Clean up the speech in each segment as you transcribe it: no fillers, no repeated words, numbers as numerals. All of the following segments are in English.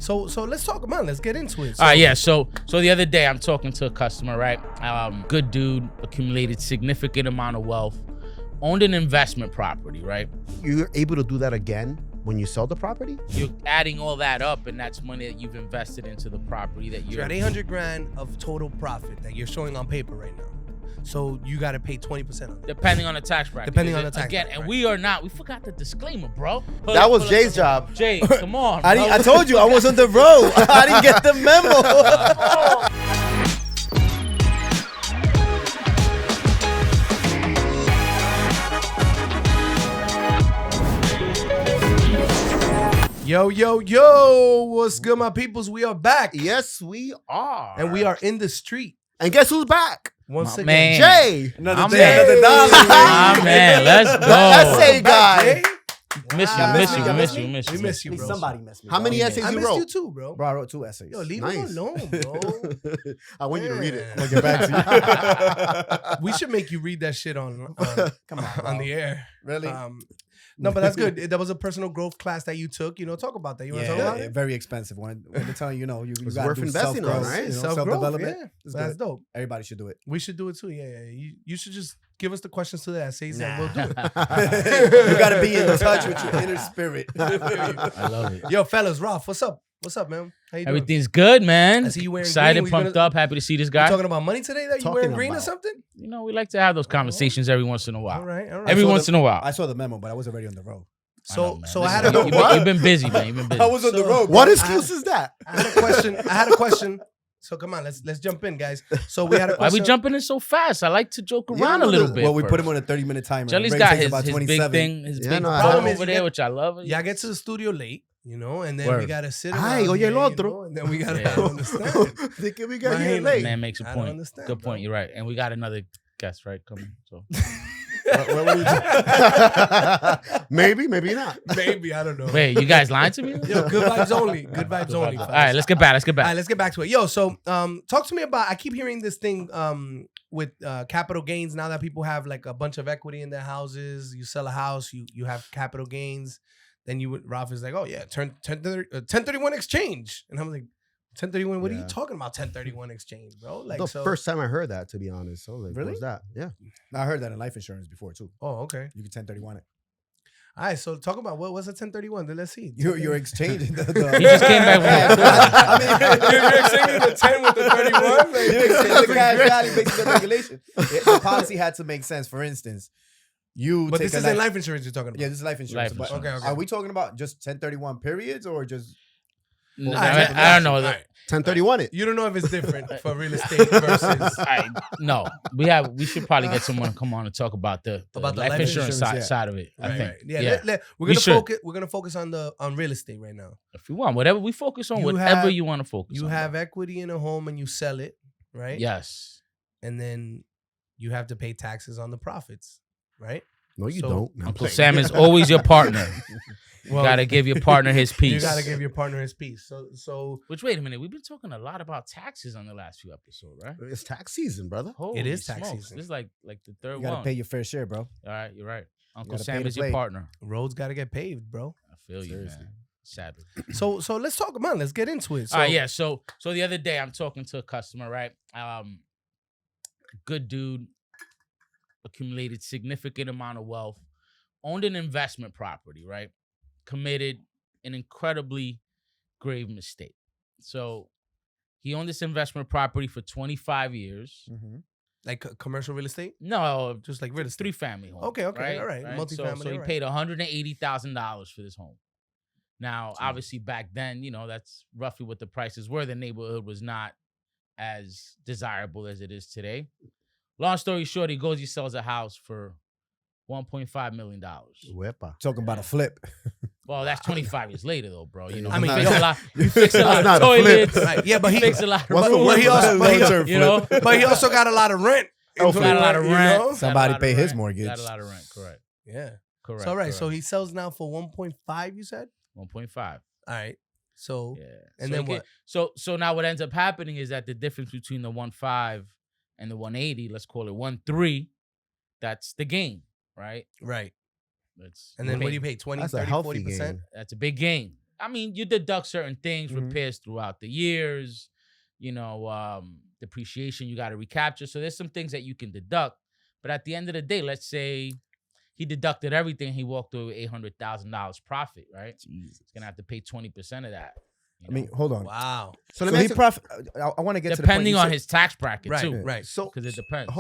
So let's talk about it. Let's get into it. So the other day I'm talking to a customer, right? Good dude, accumulated significant amount of wealth, owned an investment property, right? You're able to do that again when you sell the property? You're adding all that up, and that's money that you've invested into the property that you're at 800 grand of total profit that you're showing on paper right now. So you got to pay 20% on it. Depending on the tax bracket. Depending on the tax bracket. Again, and we forgot the disclaimer, bro. That was Jay's job. Jay, come on. I told you I was on the road. I didn't get the memo. Yo, what's good, my peoples? We are back. Yes, we are. And we are in the street. And guess who's back? Once again. Man. Jay. Another dollar. Ah, man, let's go. That essay guy. Miss We miss you, At least bro. somebody missed me. How many bro. essays I you missed wrote? you too, bro. Bro, I wrote 2 essays. Yo, leave Nice. him alone, bro. I want you to read it. Man. I'll get back to you. We should make you read that shit on Come on, on bro. the air. Really? No, but that's good. That was a personal growth class that you took. Talk about that. You want to talk about it? Very expensive. When they're telling you, you It's got to worth do investing on, self-growth, right? self-development. Yeah. It's That's good. dope. Everybody should do it. We should do it too. Yeah. You should just give us the questions to the essays and we'll do it. You got to be in touch with your inner spirit. I love it. Yo, fellas, Ralph, what's up? What's up, man? How you doing? Everything's good, man. I see you wearing excited, green. pumped up, happy to see this You guy. talking about money today? That you Talking wearing green or about. something? We like to have those conversations every once in a while. All right. Every once in a while. I saw the memo, but I was already on the road. So I I had had a You've been busy, man. You've been busy. I was on the So- road. What bro. excuse is that? I had a question. So come on, let's jump in, guys. So we had a Why question. we jumping in so fast? I like to joke Yeah, around I a know little this. bit. Well, we put first. him on a 30-minute timer. Jelly's Ray got takes his about big 27. thing, his Yeah, big no, I phone know. over there, which I love. Y'all get to the studio late, and then we Word. gotta sit Ay, around oye, here, el otro. and then we gotta Yeah. understand. They can we got Right. here late. Man makes a I don't point. understand, Good bro. point. You're right. And we got another guest, right? Coming. So What are you doing? maybe not. Maybe I don't know. wait, you guys lying to me? Yo, good vibes only. Good vibes only. All right, let's get back. All right, let's get back to it. Yo, so talk to me about. I keep hearing this thing with capital gains. Now that people have like a bunch of equity in their houses, you sell a house, you have capital gains. Then Ralph is like, oh yeah, 1031 exchange, and I'm like, 1031. What are you Yeah. talking about? 1031 exchange, bro. Like The so. first time I heard that, to be honest. So like, Really? what was that? Yeah. I heard that in life insurance before, too. Oh, okay. You can 1031 it. All right, so talk about what's a 1031. Then let's see. You're exchanging the He just came back with You're exchanging the 10 with the 31. You're exchanging the cash value based on the regulation. The policy had to make sense. For instance, you But take this a isn't life. life insurance you're talking about. Yeah, this is life insurance. Life but insurance. Okay. Are we talking about just 1031 periods or just? I don't know. All right. 1031 it. You don't know if it's different for real estate versus. No, we should probably get someone to come on and talk about the About the life life insurance insurance, side of it. I think. Yeah. We're We gonna should. focus. We're gonna focus on real estate right now. If you want, whatever we focus on, You whatever have- you want to focus on. You have equity in a home and you sell it, right? Yes. And then you have to pay taxes on the profits, right? No, you So- don't. No, I'm Uncle playing. Sam is always your partner. Well, Gotta give your partner his piece. You gotta give your partner his piece. So Which, wait a minute, we've been talking a lot about taxes on the last few episodes, right? It's tax season, brother. Holy It is tax smokes. season. This is like the third You gotta one. pay your fair share, bro. All right, you're right. Uncle gotta Sam pay to is your play. partner. roads gotta get paved, bro. I feel you, Seriously. man. Sadly. So let's talk about it. Let's get into it. So, All right, yeah. So the other day I'm talking to a customer, right? Good dude, accumulated significant amount of wealth, owned an investment property, right? Committed an incredibly grave mistake. So he owned this investment property for 25 years. Mm-hmm. like commercial real estate, No, just like real estate. 3-family home. Okay, all right. So Multifamily, he all right. paid $180,000 for this home. Now, obviously, back then, that's roughly what the prices were. The neighborhood was not as desirable as it is today. Long story short, he sells a house for $1.5 million. Wepa. Talking about a flip. Well, that's 25 years later, though, bro. You know, I mean, you fix a lot That's not of a flip. toilets. Right. Yeah, but he Fix a lot of What's the roads. word he for also- that? but he- Long-term you know, flip. but he also got a lot of rent. Oh, into got a it, lot of you rent. know? Somebody Got a lot pay of his rent. mortgage. Got a lot of rent, correct. Yeah. Correct. So all right. So correct. he sells now for 1.5. You said. 1.5. All right. So Yeah. And So then he what? So now what ends up happening is that the difference between the 1.5 and the 180, let's call it 1.3, that's the gain, right? right. That's And then what do you pay? 20, That's a 30, healthy 40%? gain. That's a big gain. I mean, you deduct certain things, Mhm. repairs throughout the years, depreciation you got to recapture. So there's some things that you can deduct. But at the end of the day, let's say he deducted everything. He walked away with $800,000 profit, right? Jesus. He's going to have to pay 20% of that. I mean, hold on. Wow. So So let me he ask you- profit. I want to get to the point. Depending You on said- his tax bracket, Right, too. right. So Because it depends.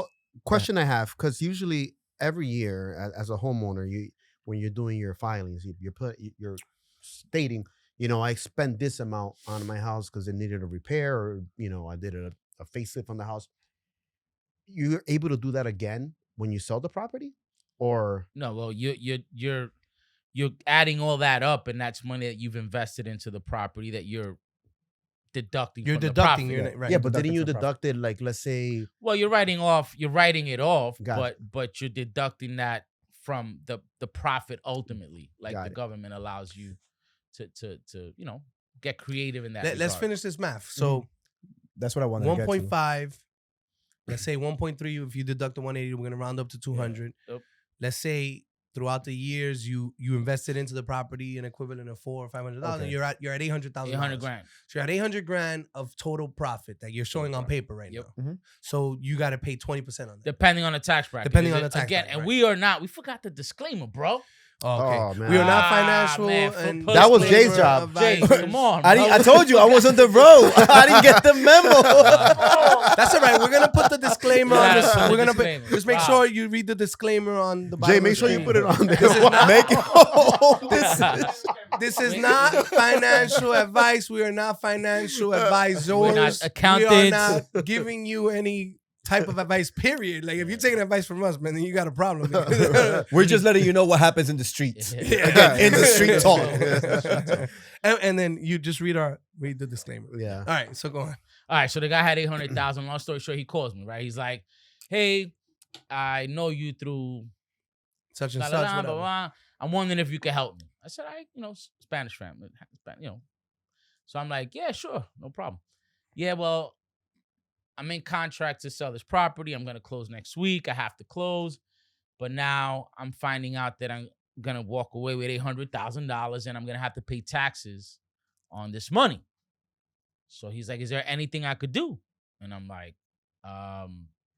question I have, because usually every year as a homeowner, when you're doing your filings, you're stating, I spent this amount on my house because it needed a repair, or I did a facelift on the house. You're able to do that again when you sell the property, or No, well, you're adding all that up, and that's money that you've invested into the property that you're deducting. You're from the deducting. profit. You're right. yeah, but deducting didn't you from profit. deduct it, like, let's say, Well, you're writing it off, Got but you're deducting that from the profit ultimately. Like Got the it. government allows you to get creative in that. Let's regard. finish this math. So That's what I wanted to get to. 1.5. Let's say 1.3. If you deduct the 180, we're gonna round up to 200. Yep. Let's say throughout the years you invested into the property an equivalent of $400,000 or $500,000. Okay. You're at $800,000. 800 grand. So you're at 800 grand of total profit that you're showing on paper right Yep. now. Mhm. So you got to pay 20% on that. Depending on the tax bracket. Depending Is on it- the tax again, bracket, and right. we forgot the disclaimer, bro. Okay. Oh, man. We are not Ah, financial. man, and full That was disclaimer Jay's job. Jay, advisors. come on. I told you I was on the road. I didn't get the memo. That's all right. We're gonna put the disclaimer You on gotta this. put the We're gonna disclaimer. just make Wow. sure you read the disclaimer on the bottom. Jay, of the make sure you screen. put it on there. This is not, Make it. this is not financial advice. We are not financial advisors. We're not We are accountants. not giving you any type of advice. Period. Like if you're taking advice from us, man, then you got a problem. We're just letting you know what happens in the streets. Yeah. Again, in the street talk. and then you just read the disclaimer. Yeah. All right, so go on. All right, so the guy had 800,000. Long story short, he calls me, right? He's like, "Hey, I know you through Such and blah, such. blah, blah, whatever. blah. I'm wondering if you could help me." I said, Spanish family, So I'm like, "Yeah, sure, no problem." Yeah, well, I'm in contract to sell this property. I'm gonna close next week. I have to close, but now I'm finding out that I'm gonna walk away with $800,000, and I'm gonna have to pay taxes on this money. So he's like, "Is there anything I could do?" And I'm like,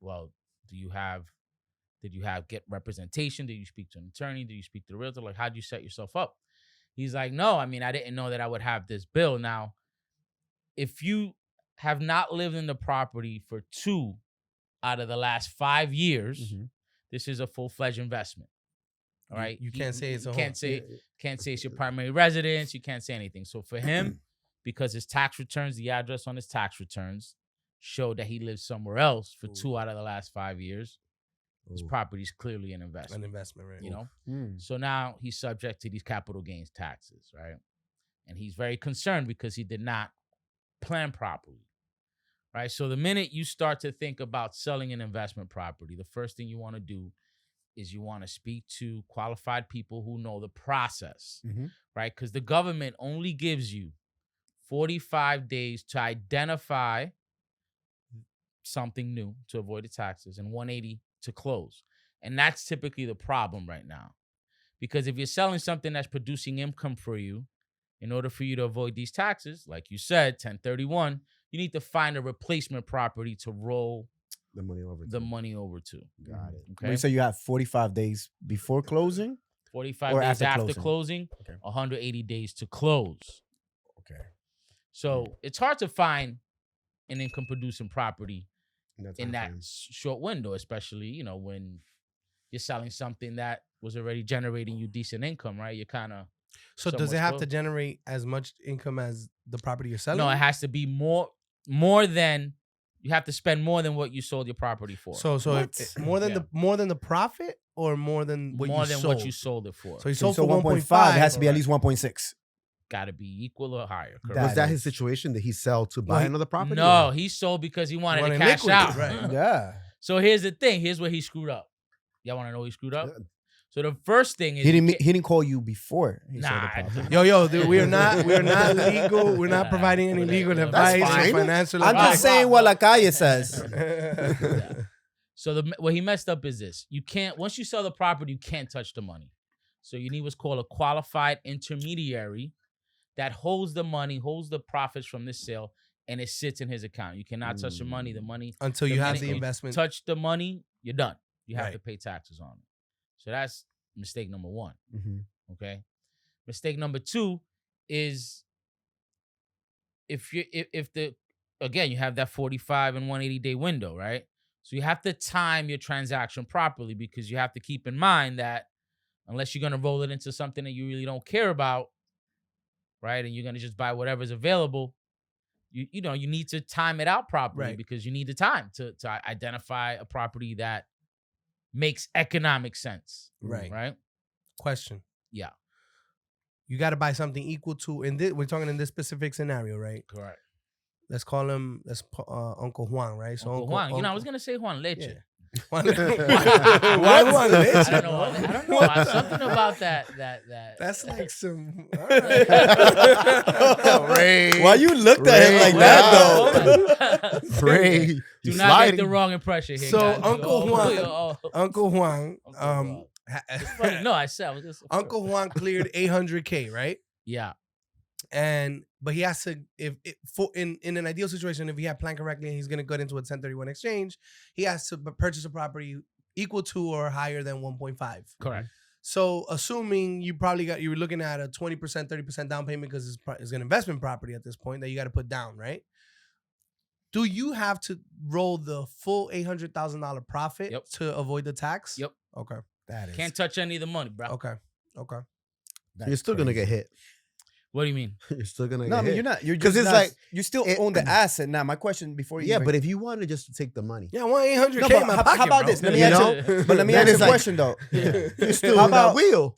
well, did you get representation? Did you speak to an attorney? Did you speak to the realtor? Like, how'd you set yourself up? He's like, "No, I mean, I didn't know that I would have this bill." Now, if you have not lived in the property for 2 out of the last 5 years, this is a full-fledged investment. All right. You can't say it's a can't home. can't say it's your primary residence. You can't say anything. So for him, because his tax returns, the address on his tax returns showed that he lives somewhere else for 2 out of the last 5 years, his property is clearly an investment. An investment, right? You know. So now he's subject to these capital gains taxes, right? And he's very concerned because he did not plan properly, right? So the minute you start to think about selling an investment property, the first thing you want to do is you want to speak to qualified people who know the process, right? Because the government only gives you 45 days to identify something new to avoid the taxes and 180 to close. And that's typically the problem right now. Because if you're selling something that's producing income for you, in order for you to avoid these taxes, like you said, 1031, you need to find a replacement property to roll The money over. to. Got it. Okay. You say you have 45 days before closing? 45 Or days after after closing? closing, Okay. 180 days to close. Okay. So it's hard to find an income producing property in that timeframe. short window, especially, when you're selling something that was already generating you decent income, right? You're kind of So so does it much have to close. generate as much income as the property you're selling? No, it has to be more than you have to spend more than what you sold your property for. So more than Yeah. more than the profit or more than what more you than sold? what you sold it for. So you So sold for 1.5, it has to be at correct. least 1.6. Got to be equal or higher. That Correct? Was that is- his situation? Did he sell to buy Well, another property? No, or- he sold because he wanted to Wanted cash liquid, out. right. Yeah. So here's the thing. Here's where he screwed up. Y'all want to know he screwed up? Yeah. So the first thing is He you didn't call you before he sold the Nah, property. Yo, dude, we are not legal. We're not providing any legal That's advice or fine. financial I'm advice. just saying what La Calle says. So what he messed up is this. You can't, once you sell the property, you can't touch the money. So you need what's called a qualified intermediary that holds the money, holds the profits from this sale, and it sits in his account. You cannot touch the money. The money until you have the investment. Touch the money, you're done. You have Right. to pay taxes on it. So that's mistake number one. Mm-hmm. Okay. Mistake number two is if you have that 45 and 180 day window, right? So you have to time your transaction properly, because you have to keep in mind that unless you're going to roll it into something that you really don't care about, right? And you're going to just buy whatever's available, you need to time it out properly, Right. because you need the time to identify a property that makes economic sense. Right. Right. Question. Yeah. You got to buy something equal to, we're talking in this specific scenario, right? Correct. Let's call him, Uncle Juan, right? So Uncle Juan. I was going to say Juan Leche. Yeah. Why Juan Leche? I don't know. Something about that. That's like some. Ray, Why you looked at him like that, though? Ray, Do you not sliding. get the wrong impression here. So, guys. Uncle Juan- Uncle Uncle Juan. Juan. Funny. No, I said I was just Uncle Juan cleared $800K, right? Yeah. But he has to, in an ideal situation, if he had planned correctly and he's going to go into a 1031 exchange, he has to purchase a property equal to or higher than 1.5. Correct. So assuming you were looking at a 20%, 30% down payment, because it's an investment property at this point that you got to put down, right? Do you have to roll the full $800,000 profit to avoid the tax? Yep. Okay. That is Can't touch any of the money, bro. Okay. You're still gonna get hit. What do you mean? You're still gonna No, get I mean hit. you're not. You're 'Cause just it's not- like- you still own the asset. Now, my question before you. Yeah, even- but if you wanted just to take the money, Yeah, I want $800K No, in but my how, pocket, how about bro. this? Let me You ask know? you. But let me Then ask you it's a like- question though. you're still How on that about- wheel.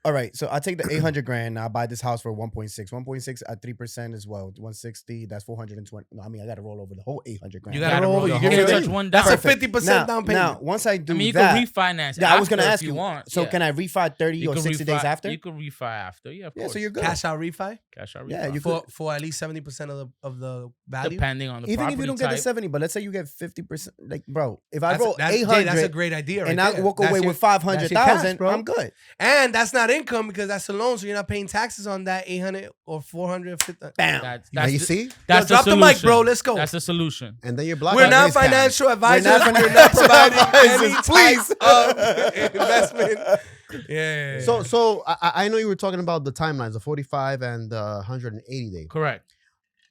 All right, so I take the 800 grand. Now I buy this house for 1.6. 1.6 at 3% as well. 160. That's 420. No, I mean I got to roll over the whole 800 grand. You gotta roll over. the You whole can't thing. touch one That's down. a 50% now, down payment. Now, once I do I mean, you that, can refinance. yeah, I was gonna after ask if you you. want. So yeah. can I refi 30 You or can 60 refi, days after? You can refi after. Yeah, of Yeah, course. so you're good. Cash out refi Cash out refi. Yeah, you for at least 70% of the value. Depending on the Even property if you don't type. get the 70, but let's say you get 50%. Like, bro, if I That's, roll that's, Jay, 800 that's a great idea, right and I there. walk That's away your- with that's your cash, 500,000, bro. I'm good. And that's not income because that's a loan, so you're not paying taxes on that 800 or 450. Bam. That's Now you the- see, That's Yo, drop the solution. mic, bro. Let's go. That's the solution. and then you're blocking. We're not his cash. financial advisors. not We're financial not providing any advisors, type please. of investment. Yeah. So I know you were talking about the timelines, the 45 and the 180 day. Correct.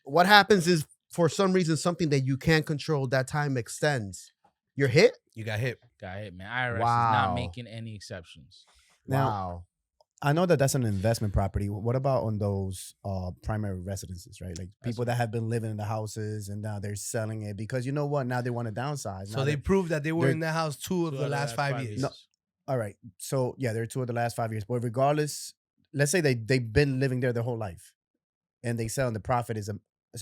What happens is, for some reason, something that you can't control, that time extends. You're hit. you got hit. Got it, man. IRS is Wow. not making any exceptions. Now, Wow. I know that that's an investment property. What about on those primary residences, right? Like people that have been living in the houses and now they're selling it because you know what? Now they want to downsize. So Now they they- proved that they were they're- in the house two of the last 5 years. No. All right. So yeah, they're two of the last 5 years. But regardless, let's say they've been living there their whole life, and they sell and the profit is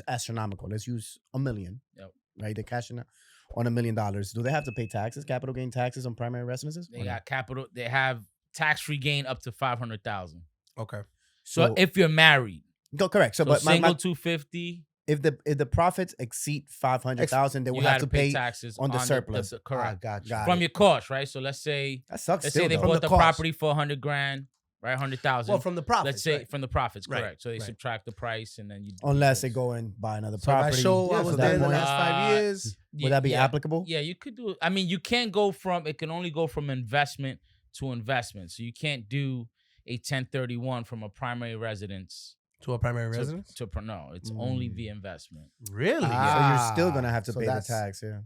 astronomical. Let's use $1 million. Yep. Right? They're cashing out on $1 million. Do they have to pay taxes, capital gain taxes on primary residences? They Or no? got capital. They have tax-free gain up to 500,000. Okay. So if you're married, go correct. So, so but single my 250, if the profits exceed 500,000, they you will got have to pay. taxes on the surplus. correct. Got you. Got From it. your cost, right? So let's say That sucks. let's Still, say they though. From bought the the cost. property for 100 grand, right? 100,000. Well, from the profits. let's say right. from the profits, Right, correct. So they right. subtract the price and then you Unless they they go and buy another So if I property. show I Yeah, was so there that in the point- last 5 years. Would that be applicable? Yeah, you could do it. I mean, you can't go from it can only go from investment to investment. So you can't do a 1031 from a primary residence To a primary to, residence? no, it's only the investment. Really? So you're still gonna have to So pay the that's- tax. Yeah.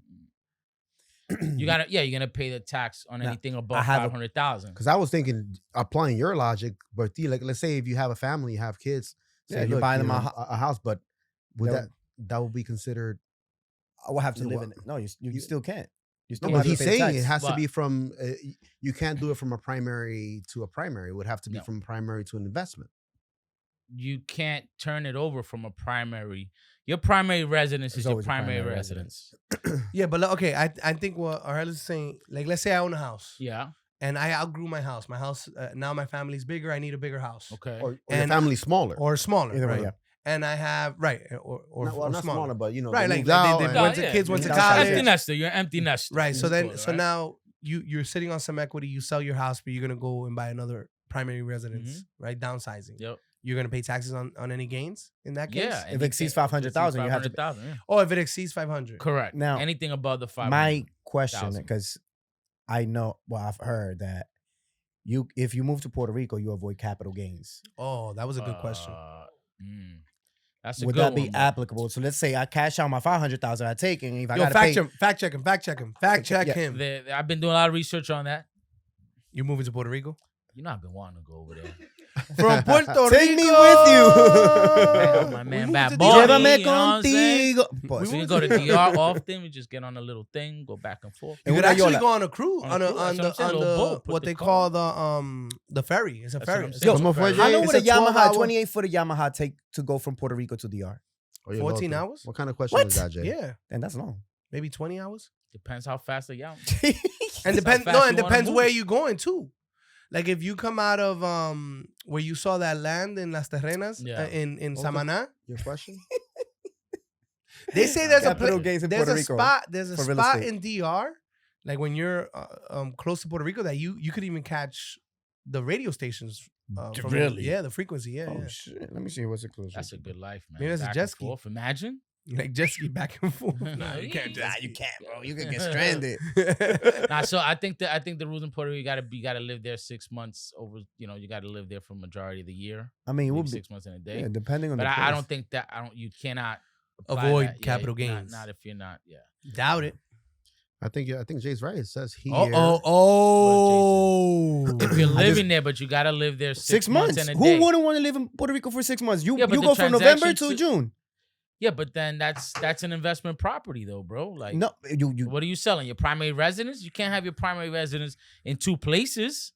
You're gonna pay the tax on Now, anything I above have a- 500,000. Because I was thinking, applying your logic, but like, let's say if you have a family, you have kids, Yeah, say, you're look, buying you them know, a house, but would That that would be considered? I will have to You know live what? in it. No, you You- still can't. You No, still but have to he's pay the saying tax. it has to But- be from. You can't do it from a primary to a primary. It would have to be No. from a primary to an investment. You can't turn it over from a primary. Your primary residence It's is your always a primary primary residence. Yeah, but okay, I think what Arhel is saying, like, let's say I own a house Yeah. and I outgrew my house. My house, now my family's bigger. I need a bigger house. Okay. Or your And- family's smaller. Or smaller, Either way, right? yeah. And I have, right, or not smaller, but you know, Right, they like moved they out did and- went to yeah, kids went to yeah. college. Empty nester. You're an empty nester. Right. So Let's then, call it, so right? now you're sitting on some equity. You sell your house, but you're gonna go and buy another primary residence, Mhm. right? Downsizing. Yep. you're gonna pay taxes on any gains in that case. Yeah, If it exceeds 500,000, you have to. 500,000. Yeah. Oh, if it exceeds 500. Correct. Now, Anything above the 500. My question, 1,000. because I know, well, I've heard that if you move to Puerto Rico, you avoid capital gains. Oh, that was a good question. That's a Would good that be one, bro. applicable? So let's say I cash out my 500,000 I take, and if I Yo, got to fact pay, check him. Fact check Yeah. him. I've been doing a lot of research on that. You moving to Puerto Rico? You know, I've been wanting to go over there. From Puerto Rico. Take me with you. My We man, moved Bad to Boy. DR. Llévame you know what I'm saying? contigo. We Pues, can go to DR often. We just get on a little thing, go back and forth. You And could una actually yola. go on a cruise On on a a cruise, on that's what I'm saying, the little boat, put what the they car. call the ferry. It's a That's what ferry. I'm It's saying. ¿Cómo fue, how Jay? long would a It's a Yamaha 12-hour 28 footer Yamaha take to go from Puerto Rico to DR? Oye, 14 loco. hours? What kind of question What? is that, Jay? Yeah, And that's long. maybe 20 hours. Depends how fast they out. And That's depends how no, fast and you wanna depends move. where you going to. Like if you come out of where you saw that land in Las Terrenas Yeah. In Okay. Samaná, Your question? they say there's a Capital place, gains in there's Puerto a Rico spot, there's a for real spot estate. in DR, like when you're close to Puerto Rico, that you could even catch the radio stations. From Really? Yeah, the frequency. Yeah, Oh yeah. shit! Let me see what's it close. That's a good life, man. Maybe that's a Back jet and ski. forth. Imagine. Like jet ski back and forth. Nah, you can't jet Nah, ski. you can't, bro. You can get stranded. Nah, so I think the rules in Puerto Rico, you gotta live there 6 months over. You know, you gotta live there for majority of the year. I mean, it Maybe would be 6 months in a day. yeah, depending on But the I place. don't think that you cannot apply Avoid that. Yeah, capital not- gains. Not if you're not. Yeah. Doubt it. I think Jay's right. It says here. If you're I living there, but you gotta live there 6 months. in a Who day. wouldn't want to live in Puerto Rico for 6 months? You Yeah, but you the go from November transaction to to- June. Yeah, but then that's an investment property though, bro. Like, No, you what are you selling? Your primary residence? You can't have your primary residence in two places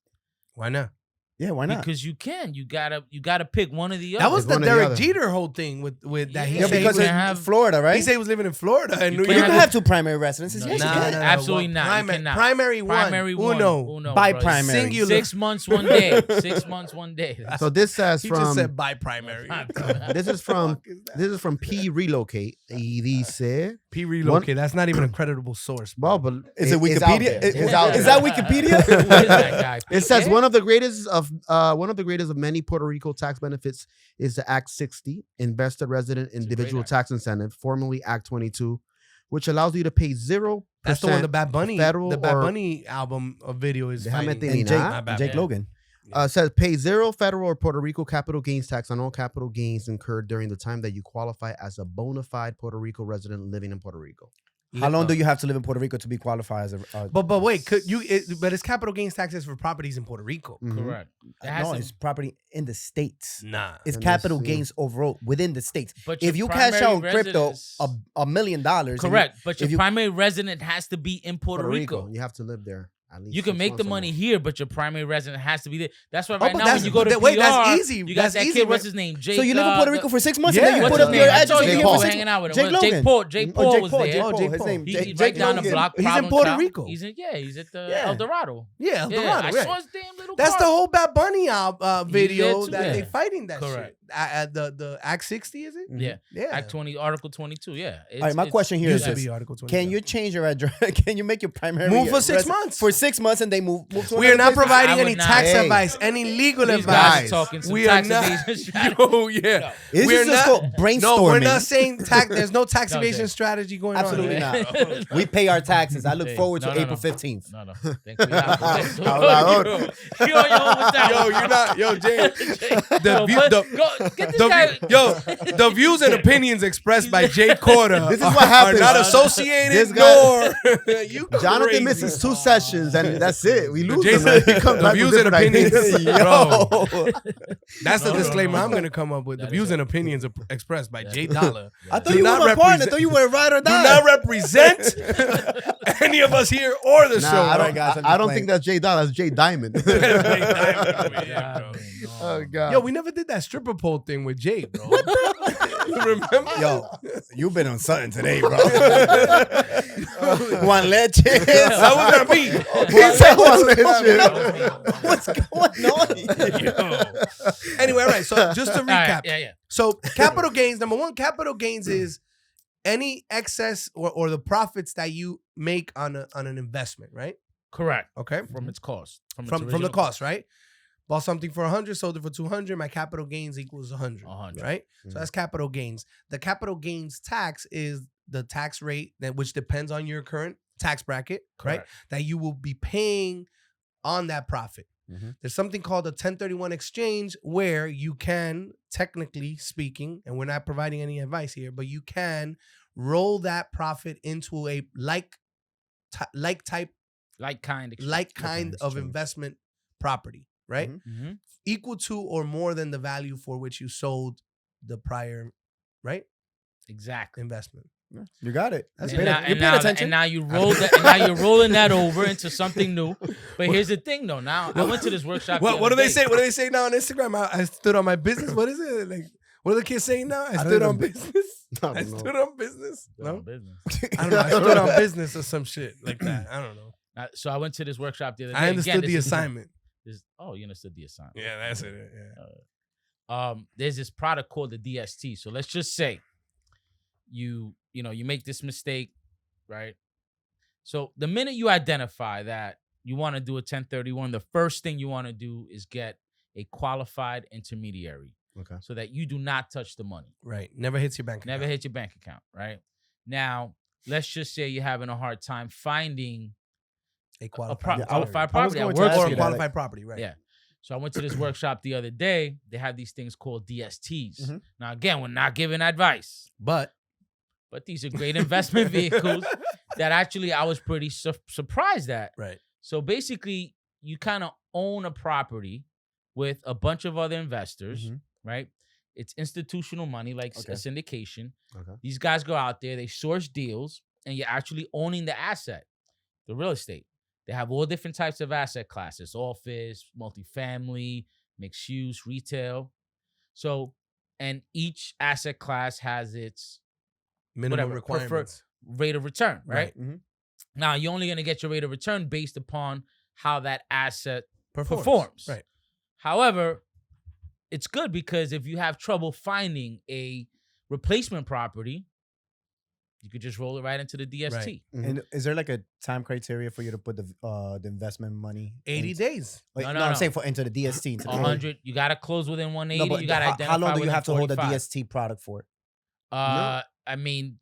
Why not? yeah, why not? because you can. You gotta pick one or the other. That was It's the one or the Derek other. Jeter whole thing with that he Yeah, Yeah, said he because was, can't it's have- Florida, right? he said he was living in Florida and New You But you York. can have two primary residences. No, Yes, you you can't. can. Absolutely not. You cannot. Primary one. Primary one. Uno. By bro. primary. Singular. 6 months, 1 day. 6 months, 1 day. That's- So this says He just said from by primary. this is from Fuck is that? this is from P Relocate. Y dice, P relocate. That's not even a creditable source. well, but Is it it's out Wikipedia? there. Is, It's out is there. that Wikipedia? Who is that guy? It says PK? one of the greatest of many Puerto Rico tax benefits is the Act 60, Investor Resident It's a great Individual act. Tax Incentive, formerly Act 22, which allows you to pay 0%. That's the one the Bad Bunny, federal the Bad or- Bunny album video is Déjame fighting. te And Nah, my bad, Jake man. Logan. Says pay 0 federal or Puerto Rico capital gains tax on all capital gains incurred during the time that you qualify as a bona fide Puerto Rico resident living in Puerto Rico. How long do you have to live in Puerto Rico to be qualified as a? But wait, but it's capital gains taxes for properties in Puerto Rico. Mhm. Correct. It has no, to- it's property in the states. Nah. It's And capital this, yeah. gains overall within the states. But If your you cash out primary on crypto residence- $1 million, and you- Correct. But your if you- primary resident has to be in Puerto Rico. You have to live there at least. You can 6 make the months or money more. here, but your primary resident has to be there. That's why Oh, right but now that's- when you go but to that- wait, PR, that's easy. You got That's that easy, kid. What's right? his name? Jake. so you live in Puerto Rico for 6 months, Yeah. and then you What's put his up name? your I address. told and you you he live was for hanging out with him. Jake Well, Jake Logan. Paul. Jake Paul was there. Paul. Jake His Paul. name. He, Jake right down the Logan. block. He's in Problem Puerto Child. Rico. He's at the Yeah. El Dorado. Yeah, El Yeah, Dorado, I right. saw his damn little That's car. the whole Bad Bunny video too, that yeah. they fighting that Correct. shit. The Act 60 is it? Yeah. Yeah. Act 20, Article 22. Yeah. All right, my question here is Used to this: be Article 20. Can you change your address? Can you make your primary Move for 6 resi- months. For 6 months, and they move to We are another not place? providing I would any not- tax Hey. advice, any legal These guys advice. are talking some We are tax not. evasion strategy. Yo, yeah. No. This We're is just not- called brainstorming. No, we're not saying tax. There's no tax No, evasion Jay. strategy going Absolutely on. not. We pay our taxes. I look Jay, forward to no, no, April no. 15th. No. Think we have to. Hablador. You're on your own with that Yo, one, you're bro. not. Yo, Jay. Yo, view- but- the- go, get this guy. The views and opinions expressed by Jay Corda This is what happens. are not associated This guy- nor you. Jonathan crazy. misses 2 sessions and that's it. We lose Jason- him. Man. He comes the back with views and different opinions. ideas. Bro. That's the No, disclaimer no. I'm gonna come up with. The That views is and it. opinions expressed by Yeah. Jay Dollar. I thought Do you not were my partner. I represent- thought you were ride or Do die. not represent any of us here or the Nah, show. I Alright, don't, guys, I'm I just don't playing. think that's Jay Dollar. That's Jay Diamond. Yeah, Oh God. Yo, we never did that stripper pole thing with Jay, bro. You remember? Yo, you've been on something today, bro. One leche. That was gonna be. He said one What's going on? Anyway, all right. So just to All right, recap. yeah. So capital gains, number one, capital gains is any excess or the profits that you make on an investment, right? Correct. Okay. From its cost. Its From the original cost, right? Bought something for 100, sold it for 200. My capital gains equals 100. 100. Right? So that's capital gains. The capital gains tax is the tax rate which depends on your current tax bracket, right? Correct. That you will be paying on that profit. There's something called a 1031 exchange where you can, technically speaking, and we're not providing any advice here, but you can roll that profit into a like kind of investment property, right? Equal to or more than the value for which you sold the prior, right? Exactly. Investment. You got it. And now you roll that. And now you're rolling that over into something new. But here's the thing, though. Now I went to this workshop. What do they say? What do they say now on Instagram? I stood on my business. What is it like? What are the kids saying now? I stood on business. I stood on business. No business. I don't know. I stood on business or some shit like that. I don't know. So I went to this workshop the other day. I understood the assignment. You understood the assignment. Yeah, that's it. Yeah. There's this product called the DST. So let's just say you make this mistake, right? So the minute you identify that you want to do a 1031, the first thing you want to do is get a qualified intermediary. Okay. So that you do not touch the money. Right. Never hits your bank account. Never hit your bank account, right? Now, let's just say you're having a hard time finding a qualified property. Or a qualified property, right? Yeah. So I went to this workshop the other day. They have these things called DSTs. Now, again, we're not giving advice. But these are great investment vehicles that actually I was pretty surprised at. Right. So basically, you kind of own a property with a bunch of other investors, right? It's institutional money, like a syndication. Okay. These guys go out there, they source deals, and you're actually owning the asset, the real estate. They have all different types of asset classes: office, multifamily, mixed use, retail. So, and each asset class has its minimum requirements, rate of return, right? Mm-hmm. Now, you're only going to get your rate of return based upon how that asset performs. Right. However, it's good because if you have trouble finding a replacement property, you could just roll it right into the DST. Right. And is there like a time criteria for you to put the investment money? 80 days. Wait, no, I'm saying into the DST. Into 100. You got to close within 180. No, you got to identify. How long do you have to hold a 45. DST product for? I mean,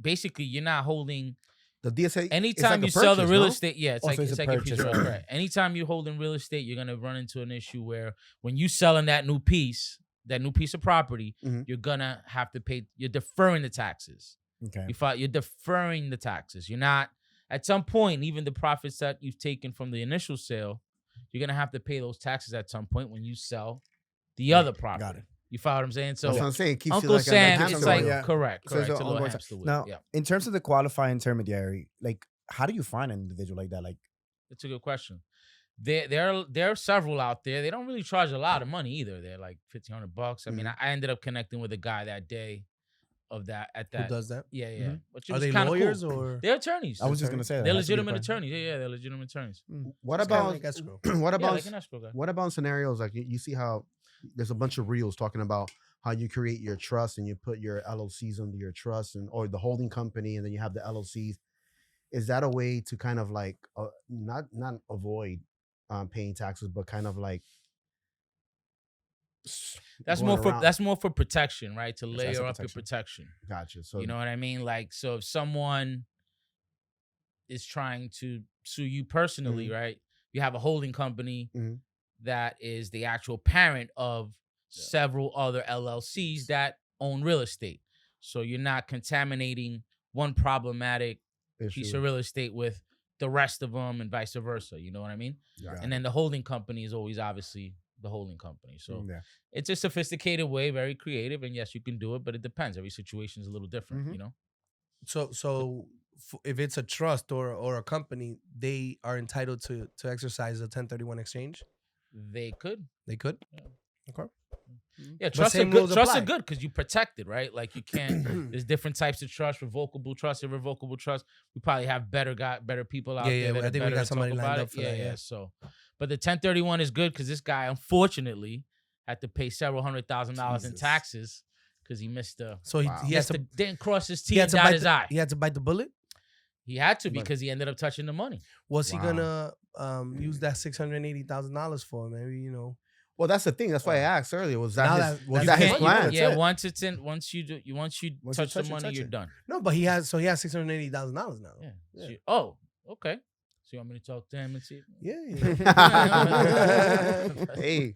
basically, you're not holding. The DSA. Anytime you sell the real estate, it's like it's a purchase, piece of right. Anytime you hold in real estate, you're gonna run into an issue where when you selling that new piece of property, you're gonna have to pay. You're deferring the taxes. Okay. You're deferring the taxes. You're not. At some point, even the profits that you've taken from the initial sale, you're gonna have to pay those taxes at some point when you sell the other property. Got it. You follow what I'm saying? So That's what I'm saying. It keeps Uncle you like Sam, a it's like yeah. correct. So it's It's a an little ongoing hamster wheel. Now, Yeah. in terms of the qualified intermediary, like, how do you find an individual like that? Like, That's a good question. There are several out there. They don't really charge a lot of money either. They're like $1,500. I mean, I ended up connecting with a guy that day Who does that? Yeah. Which Are was they kinda lawyers cool. or? They're attorneys. I was just gonna say that. They're Has to be legitimate qualified. attorneys. Yeah, they're legitimate attorneys. What It's kinda about like escrow. what Yeah, about like an escrow guy. what about scenarios like you see how there's a bunch of reels talking about how you create your trust and you put your LLCs under your trust or the holding company and then you have the LLCs. Is that a way to kind of like not avoid paying taxes, but kind of like That's going more for protection, right? To layer up your protection. Gotcha. So You know what I mean? Like, so if someone is trying to sue you personally, right? You have a holding company that is the actual parent of several other LLCs that own real estate. So you're not contaminating one problematic piece of real estate with the rest of them and vice versa. You know what I mean? Yeah. And then the holding company is always obviously the holding company. So it's a sophisticated way, very creative. And yes, you can do it, but it depends. Every situation is a little different, you know? So if it's a trust or a company, they are entitled to exercise a 1031 exchange? They could. They could? Yeah. Okay. Yeah, trusts are good. Trusts are good because you protect it, right? Like you can't. There's different types of trust: revocable trust, irrevocable trust. We probably have better people out there. Yeah, I think we got somebody lined up for that. Yeah. So, but the 1031 is good because this guy unfortunately had to pay several $100,000 in taxes because he missed the. So he has to didn't cross his T and dot his I. He had to bite the bullet. He had to But- because he ended up touching the money. What's he Wow. gonna use that $680,000 for? Maybe Well, that's the thing. That's why I asked earlier. Was Now that his, that- was you that his can't- plan? That's Yeah, it. once it's in, once you touch the touch it, money, touch you're it. done. no, but he has $680,000 now. Yeah. Yeah. Oh, okay. So you want me to talk to him and see? Yeah. Hey,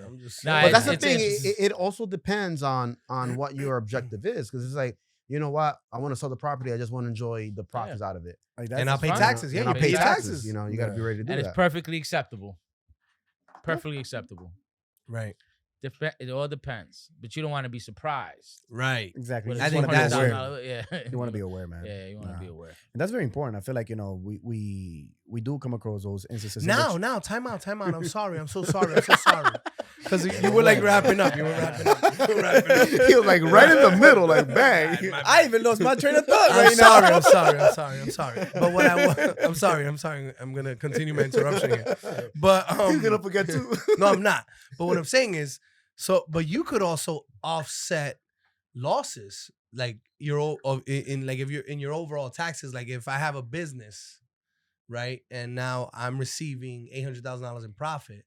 I'm just Nah, but saying. that's the it's thing. interesting. It also depends on what your objective is, because it's like, you know what, I want to sell the property. I just want to enjoy the profits out of it. Like, And I'll pay fine. taxes. Yeah, and you I'll pay pay taxes. taxes. You know, you got to be ready to do And it's that. perfectly acceptable. Perfectly acceptable. Right. It all depends, but you don't want to be surprised. Right. Exactly. With You I just think want to be that's- aware. Yeah, You want to be aware, man. Yeah, you want to be aware. And that's very important. I feel like, we do come across those instances. in Now, which- time out. I'm sorry. I'm so sorry. Because you were like wrapping up. You were wrapping up. He was like right in the middle, like bang. I even lost my train of thought I'm right now. sorry. But what I'm sorry. I'm gonna continue my interruption here. But He's gonna forget too. no, I'm not. But what I'm saying is, but you could also offset losses, like if you're in your overall taxes. Like if I have a business, right, and now I'm receiving $800,000 in profit,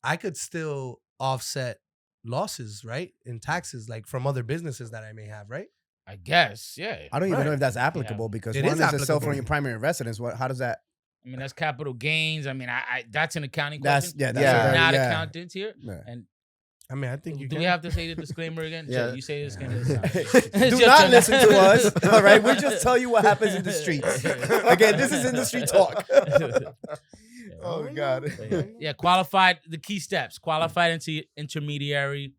I could still offset losses, right, in taxes, like from other businesses that I may have, right? I guess, yeah. I don't even Right. know if that's applicable because It one is is to sell applicable. from your primary residence. How does that? I mean, that's capital gains. I mean, I that's an accounting That's question. yeah. That's Yeah. a very, Not yeah. accountants here. Yeah. And I mean, I think you do can. we have to say the disclaimer again? Yeah. Chet, you say the disclaimer this time. Do not listen to us. All right, we just tell you what happens in the streets. Again, this is Industry Talk. Oh God. Yeah, qualified. The key steps: qualified intermediary.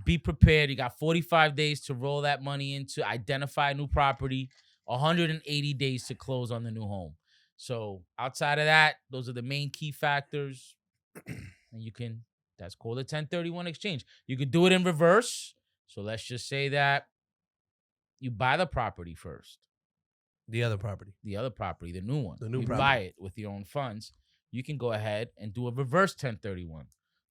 Be prepared. You got 45 days to roll that money into identify a new property. 180 days to close on the new home. So outside of that, those are the main key factors, and that's called a 1031 exchange. You could do it in reverse. So let's just say that you buy the property first. The other property. The other property, the new one. The new you property. buy it with your own funds. You can go ahead and do a reverse 1031.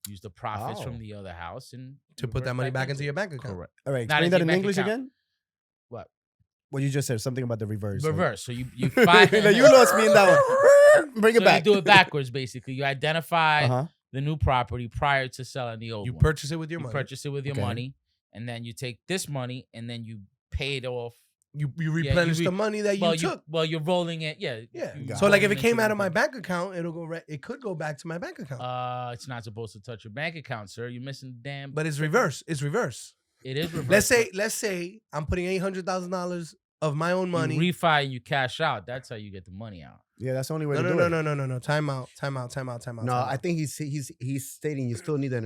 Use the profits from Oh. the other house and To put reverse that money back into your bank account. Correct. All right, Not explain into that your in bank English account. again. What? What you just said, something about the reverse. like- Reverse. So you find No, you lost me in that one. Bring it so back. you do it backwards, basically. You identify Uh-huh. the new property prior to selling the old You one. purchase it with your You money. purchase it with your Okay. money, and then you take this money and then you pay it off. You replenish the money that you took. You're rolling it. Yeah. Yeah. you- So like if rolling it came into out of my the- bank account, it could go back to my bank account. It's not supposed to touch your bank account, sir. You're missing the damn. But it's reverse. It's reverse. It is reverse. Let's say I'm putting $800,000 of my own money. You refi and you cash out. That's how you get the money out. Yeah, that's the only way No, to no, do no, it. no, no, no, no. Time out. No, I think he's stating you still need the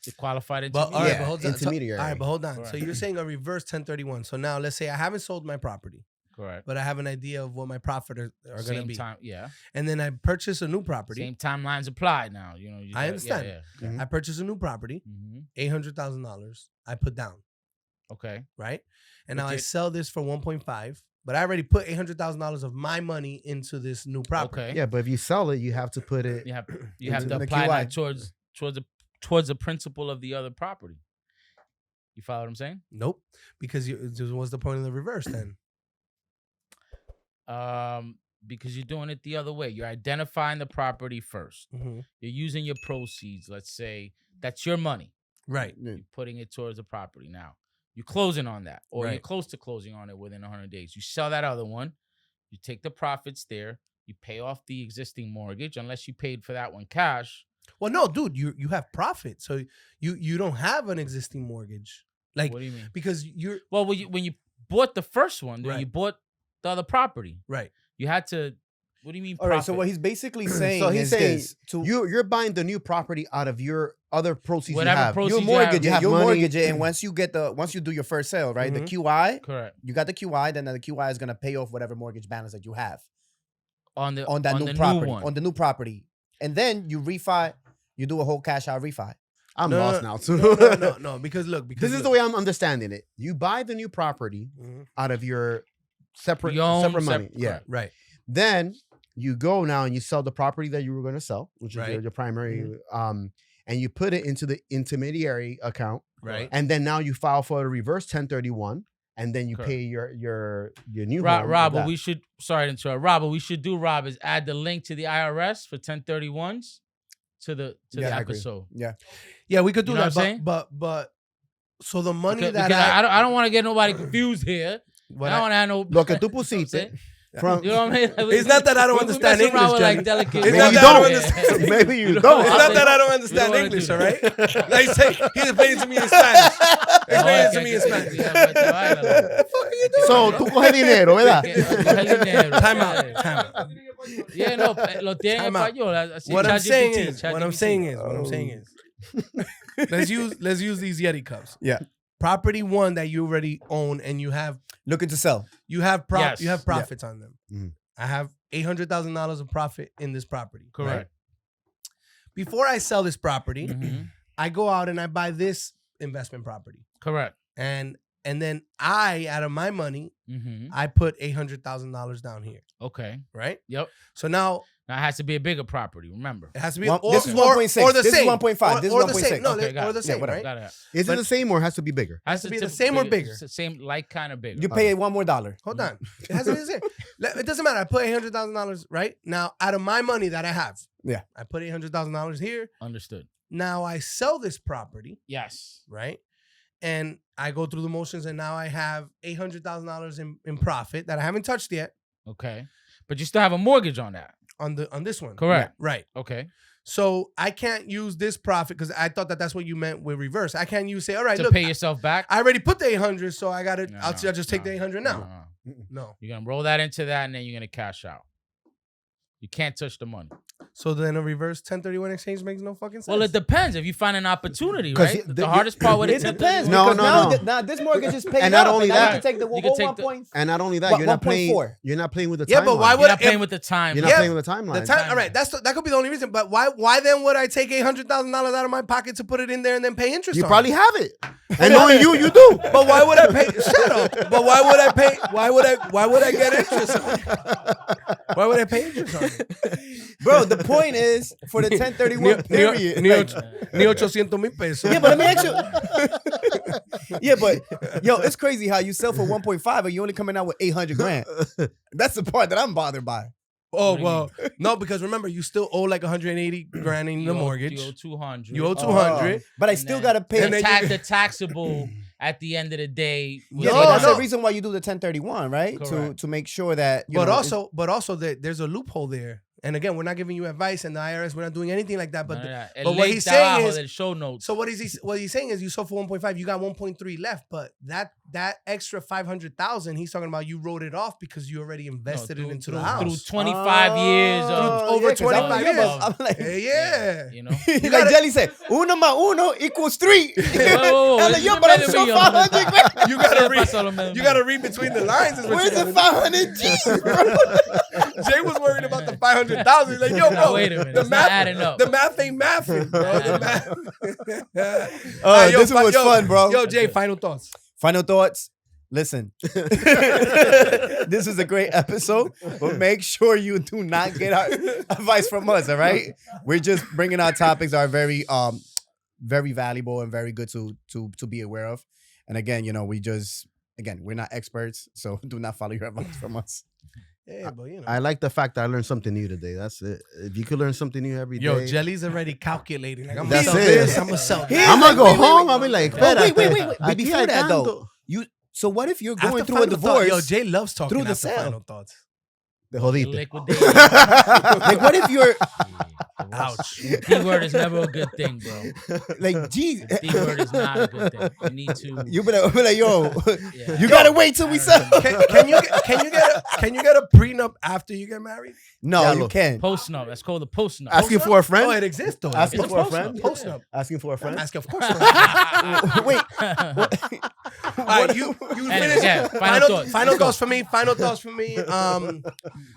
The qualified But all intermediary. right, Yeah, but hold on. intermediary. All right, but hold on. So Correct. you're saying a reverse 1031. So now let's say I haven't sold my property, Correct. but I have an idea of what my profit are going to Same be. time. Yeah. And then I purchase a new property. Same timelines apply now. You I understand. Yeah. Mhm. I purchase a new property, Mm-hmm. $800,000. I put down, Okay. right? And But now I you- sell this for 1.5, but I already put $800,000 of my money into this new property. Okay. Yeah, but if you sell it, you have to put it. You have Into to the apply QI. that towards the principle of the other property. You follow what I'm saying? Nope. Because what's the point of the reverse then? Because you're doing it the other way. You're identifying the property first. Mm-hmm. You're using your proceeds. Let's say that's your money. Right. Yeah. You're putting it towards the property. Now you're closing on that, or you're Right. close to closing on it within 100 days. You sell that other one. You take the profits there. You pay off the existing mortgage, unless you paid for that one cash. Well, no, dude, you have profit, so you don't have an existing mortgage, like What do you mean? because you're Well, when you bought the first one, then Right. you bought the other property. right. You had to. What do you mean? All right, so profit? what he's basically saying So he's is saying this, to You're buying the new property out of your other proceeds Whatever you have. proceeds you you mortgage have it, you money. mortgage it, and once you do your first sale, right? Mhm. The QI, Correct. you got the QI, then the QI is gonna pay off whatever mortgage balance that you have On the on that the new property, one. on the new property, and then you refi, you do a whole cash out refi. I'm No, lost no, now too. no, because look, because This is the way I'm understanding it. You buy the new property Mhm. out of your separate Your own separate money. separate- Yeah. correct. Right. Then you go now and you sell the property that you were going to sell, which is Right. your primary, and you put it into the intermediary account, Right. and then now you file for a reverse 1031, and then you Correct. pay your new home. with Rob, that. we should. Sorry to interrupt. Rob, what we should do, Rob, is add the link to the IRS for 1031s to the I agree. episode. Yeah, we could do You know that. what I'm saying? But so the money Because that I don't want to get nobody confused here. what I don't want to have no. Lo que tú You know what I'm pusiste saying? from You know what I mean? It's not that I don't understand messing around English, with, Johnny. like delicate. It's maybe not you that I don't don't. understand. Maybe you You don't. It's I not think- that I don't you understand wanna English, do all that. right? Like say he's explaining to me in Spanish. Explain it to me in Spanish. So tú coges dinero, ¿verdad? Time out. Yeah, no, lo tienen en Time out. español. Así, What I'm saying ChatGPT. is, let's use these Yeti cups. Yeah. Property one that you already own and you have Looking to sell. you Yes. have profits on them. Mhm. I have $800,000 of profit in this property. right? Correct. Before I sell this property, Mhm. I go out and I buy this investment property. Correct. And then I, out of my money, Mhm. I put $800,000 down here, Okay. right? Yep. So now Now it has to be a bigger property. Remember. it has to be This is 1.6. or the This is same. 1.5. This is or the 1.6. same. No, Okay, got or it. the Yeah, same, whatever. right? Got it. Is it the same or has to be bigger? Has to be the tip- same or bigger? Same, like kind of bigger. You pay $1 more. Hold on. It has to be the same. It doesn't matter. I put $800,000 right now out of my money that I have. Yeah. I put $800,000 here. Understood. Now I sell this property, Yes. right? And I go through the motions, and now I have $800,000 in profit that I haven't touched yet Okay. But you still have a mortgage on that. on this one. Correct. Right. Okay. So I can't use this profit because I thought that's what you meant with reverse. I can't use say, all right, To look, pay yourself back. I already put the 800, so I got to. No, I'll just take the 800 now. No. No. You're gonna roll that into that, and then you're gonna cash out. You can't touch the money. So then a reverse 1031 exchange makes no fucking sense. Well, it depends. If you find an opportunity, 'Cause right? you- The hardest part with It it depends. No, because no, now, no. now this mortgage is paid And not up, only and now that, you can take the you can whole take 1 the- point. And not only that, What, you're not playing. 1.4? You're not playing with the Yeah, timeline. but why You're would not playing if- with the time. You're not Yeah, playing with the timeline. The time, all right, that could be the only reason. But why then would I take $800,000 out of my pocket to put it in there and then pay interest? You on probably it? have it, and knowing you do. But why would I pay? Shut up. But why would I pay? Why would I get interest on it? Why would I pay interest on it? Bro, the point is for the 1031 period. Ni like- 800,000 pesos. yeah, but let me ask you. Yeah, but yo, it's crazy how you sell for 1.5 and you only coming out with 800 grand. That's the part that I'm bothered by. Oh, What do you well, no, because remember, you still owe like 180 grand in the mortgage. You owe 200. You owe 200. But I And still then- gotta pay. and then you- the taxable at the end of the day. was Yeah, No, but that's no. the reason why you do the 1031, right? Correct. To make sure that. You But know, also there's a loophole there. And again, we're not giving you advice, and the IRS, we're not doing anything like that. But but what he's saying is, show notes. so what he's saying is, you sold for 1.5, you got 1.3 left, but that extra 500,000, he's talking about you wrote it off because you already invested it into the house. through 25 years of over yeah, 'cause 25 yeah, but years. I'm like, Yeah. you know. like gotta- Jelly said, 1 más 1 equals 3. whoa, I'm like, yo, you but I'm better so be 500 grand. You gotta ¿Qué pasó, lo read. You gotta read between the lines. Is what Where's you the gotta 500 G's, bro? do. Jay was worried about the 500,000. He's like, yo, Now, bro, wait a minute. the It's not math, adding up. the math ain't mathing, bro. The math. Oh, All right, yo, this one was fun, bro. Yo, Jay, final thoughts. Final thoughts. Listen, this is a great episode, but make sure you do not get our advice from us. All right, we're just bringing our topics that are very valuable and very good to be aware of. And again, you know, we're not experts, so do not follow your advice from us. Yeah, but you know. I like the fact that I learned something new today. That's it. If you could learn something new every day. Yo, Jelly's already calculating. Like, I'm gonna That's sell it. this. I'm gonna sell Here's that. I'm gonna go wait, home. wait. I'll be like, Oh, wait. "Espérate, But aquí before hay that, tanto." though, so what if you're After going through a final thought, divorce? yo, Jay loves talking through the after sale. final thoughts. Te jodiste. Liquidation. Like, what if you're Ouch. D word is never a good thing, bro. like, geez, D word is not a good thing. You need to. you better be like, yo, Yeah. you gotta wait till we sell. Can you get a prenup after you get married? No, Yeah, you look. can't. Post nup. That's called a post nup. Asking for a friend. Oh, it exists though. Asking It's a for a post-nup, friend. yeah. Post-nup. Asking for a friend. Ask, of course. Not. Wait, All right, you Anyway, finish. yeah, final thoughts. Final thoughts for me. Final thoughts for me.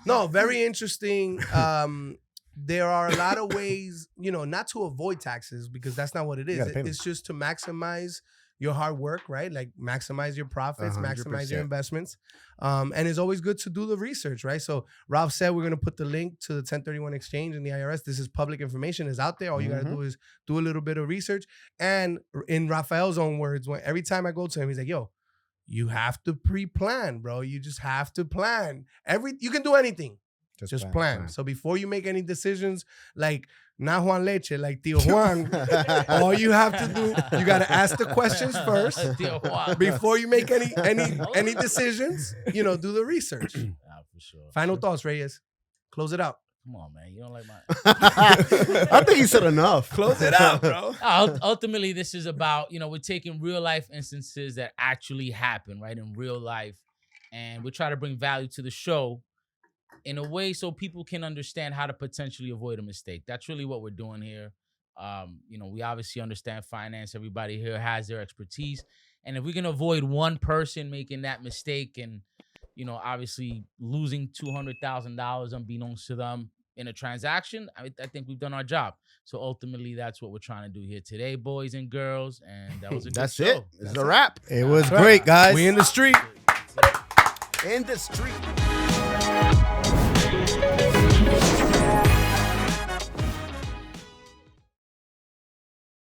No, very interesting. There are a lot of ways, you know, not to avoid taxes because that's not what it is. gotta pay them. It's just to maximize your hard work, right? Like maximize your profits, maximize your 100%. investments. And it's always good to do the research, right? So Ralph said we're gonna put the link to the 1031 exchange and the IRS. This is public information, is out there. All you gotta do is do a little bit of research. And in Rafael's own words, every time I go to him, he's like, yo, you have to pre-plan, bro. You just have to plan. You can do anything. Just plan. So before you make any decisions, like not Juan Leche, like Tio Juan, all you have to do, you got to ask the questions first Tio Juan. before you make any decisions. You know, do the research. Nah, for sure. Final thoughts, Reyes. Close it out. Come on, man. You don't like my. I think you said enough. Close it out, bro. Ultimately, this is about, we're taking real life instances that actually happen, right, in real life. And we try to bring value to the show in a way so people can understand how to potentially avoid a mistake. That's really what we're doing here. We obviously understand finance. Everybody here has their expertise. And if we can avoid one person making that mistake and, obviously losing $200,000 unbeknownst to them in a transaction, I think we've done our job. So ultimately, that's what we're trying to do here today, boys and girls. And that was a good show. That's it. It's a wrap. It was great, guys. We in the street. In the street.